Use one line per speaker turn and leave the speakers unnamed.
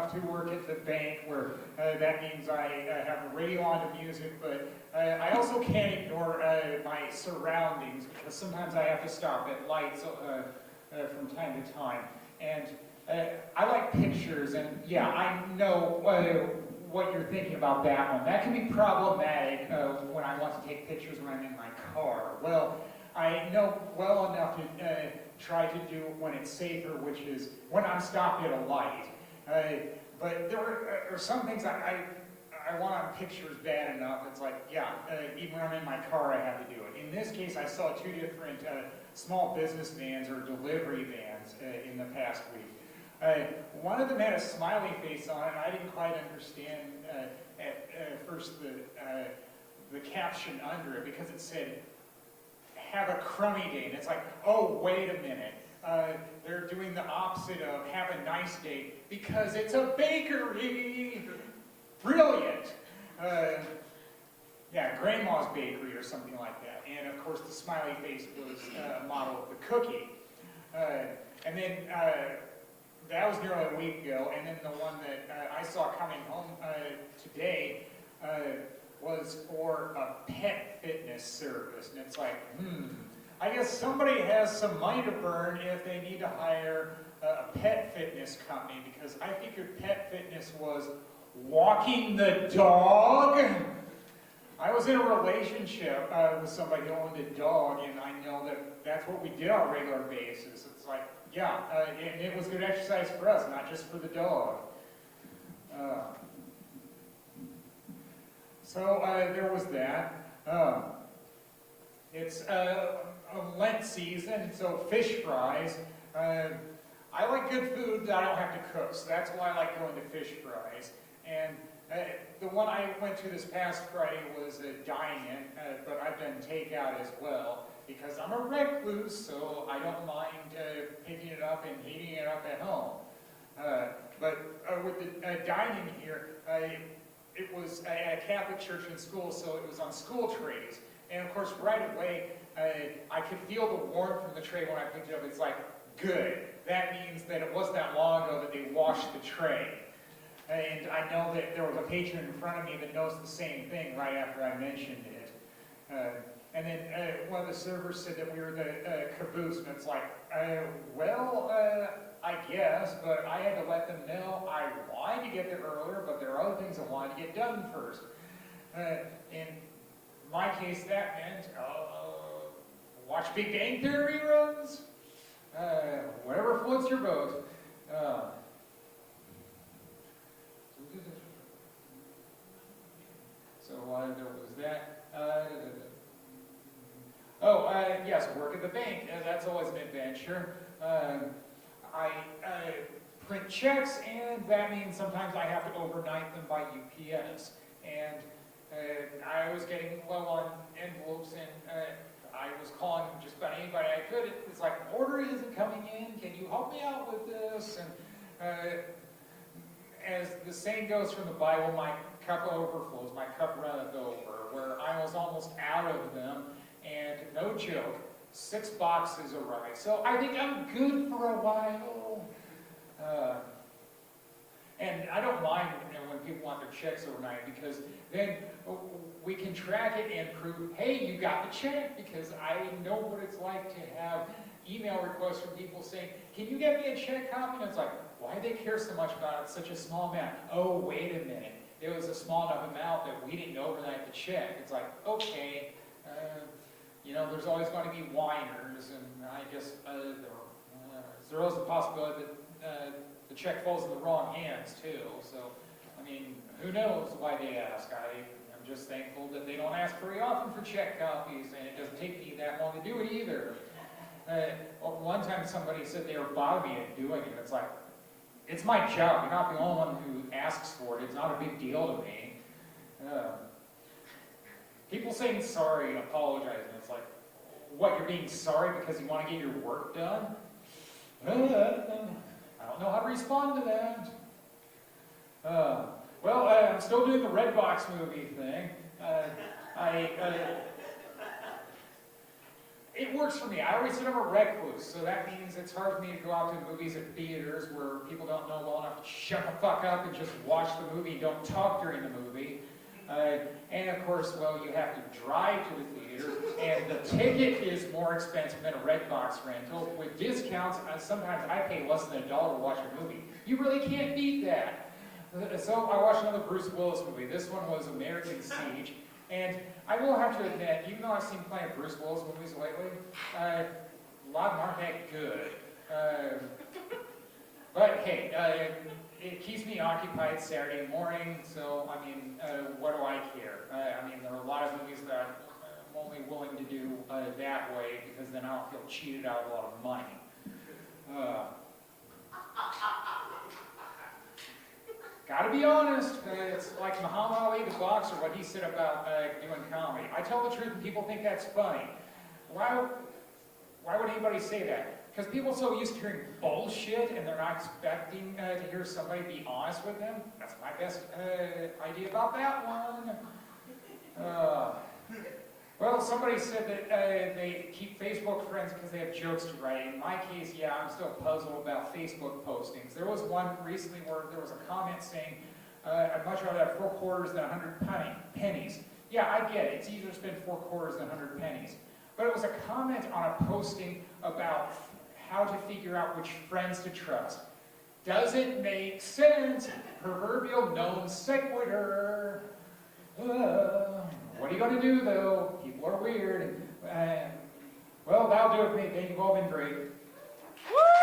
enough to work at the bank, where that means I have the radio on to music, but I also can't ignore my surroundings, because sometimes I have to stop at lights from time to time. And I like pictures, and yeah, I know what you're thinking about that one. That can be problematic when I want to take pictures when I'm in my car. Well, I know well enough to try to do it when it's safer, which is when I'm stopped at a light. But there are some things I want on pictures bad enough. It's like, yeah, even when I'm in my car, I have to do it. In this case, I saw two different small business vans or delivery vans in the past week. One of them had a smiley face on it, and I didn't quite understand at first the caption under it, because it said, "Have a crummy day." And it's like, oh, wait a minute. They're doing the opposite of "have a nice day," because it's a bakery. Brilliant. Yeah, Grandma's Bakery or something like that. And of course, the smiley face was a model of the cookie. And then that was nearly a week ago. And then the one that I saw coming home today was for a pet fitness service. And it's like, I guess somebody has some money to burn if they need to hire a pet fitness company, because I figured pet fitness was walking the dog. I was in a relationship with somebody who owned a dog, and I know that that's what we did on a regular basis. It's like, yeah, and it was good exercise for us, not just for the dog. So there was that. It's a Lent season, so fish fries. I like good food that I don't have to cook, so that's why I like going to fish fries. And the one I went to this past Friday was a dine-in, but I've done takeout as well, because I'm a recluse, so I don't mind picking it up and heating it up at home. But with the dine-in here, it was at a Catholic church and school, so it was on school trays. And of course, right away, I could feel the warmth from the tray when I picked it up. It's like, good. That means that it wasn't that long ago that they washed the tray. And I know that there was a patron in front of me that noticed the same thing right after I mentioned it. And then one of the servers said that we were the caboose, and it's like, well, I guess, but I had to let them know I wanted to get there earlier, but there are other things I wanted to get done first. In my case, that meant watch Big Bang Theory reruns, whatever floats your boat. So there was that. Yes, work at the bank. That's always an adventure. I print checks, and that means sometimes I have to overnight them by UPS. And I was getting low on envelopes, and I was calling just about anybody I could. It's like, order isn't coming in. Can you help me out with this? And as the saying goes from the Bible, my cup overflows, my cup runneth over, where I was almost out of them, and no joke, 6 boxes arrived. So I think I'm good for a while. And I don't mind when people want their checks overnight, because then we can track it and prove, hey, you got the check, because I know what it's like to have email requests from people saying, can you get me a check copy? And it's like, why do they care so much about it? Such a small amount. Oh, wait a minute. It was a small enough amount that we didn't overnight the check. It's like, okay, there's always going to be whiners, and I guess there is a possibility that the check falls in the wrong hands too. So, I mean, who knows why they ask? I'm just thankful that they don't ask very often for check copies, and it doesn't take me that long to do it either. One time somebody said they were bothering me at doing it. It's like, it's my job. You're not the only one who asks for it. It's not a big deal to me. People saying sorry and apologizing. It's like, what, you're being sorry because you want to get your work done? I don't know how to respond to that. I'm still doing the Red Box movie thing. it works for me. I always said I'm a recluse, so that means it's hard for me to go out to movies at theaters where people don't know well enough to shut the fuck up and just watch the movie and don't talk during the movie. And of course, well, you have to drive to the theater, and the ticket is more expensive than a Redbox rental. With discounts, sometimes I pay less than $1 to watch a movie. You really can't beat that. So I watched another Bruce Willis movie. This one was American Siege. And I will have to admit, even though I've seen plenty of Bruce Willis movies lately, a lot of them aren't that good. But hey, it keeps me occupied Saturday morning, so I mean, what do I care? I mean, there are a lot of movies that I'm only willing to do that way because then I don't feel cheated out of a lot of money. Gotta be honest, it's like Muhammad Ali, the boxer, what he said about doing comedy. I tell the truth and people think that's funny. Why would anybody say that? Because people are so used to hearing bullshit and they're not expecting to hear somebody be honest with them. That's my best idea about that one. Well, somebody said that they keep Facebook friends because they have jokes to write. In my case, yeah, I'm still puzzled about Facebook postings. There was one recently where there was a comment saying, I'd much rather have 4 quarters than 100 pennies. Yeah, I get it. It's easier to spend 4 quarters than 100 pennies. But it was a comment on a posting about how to figure out which friends to trust. Does it make sense? Proverbial non sequitur. What are you going to do, though? People are weird. Well, that'll do it for me. Thank you all, been great. Woo!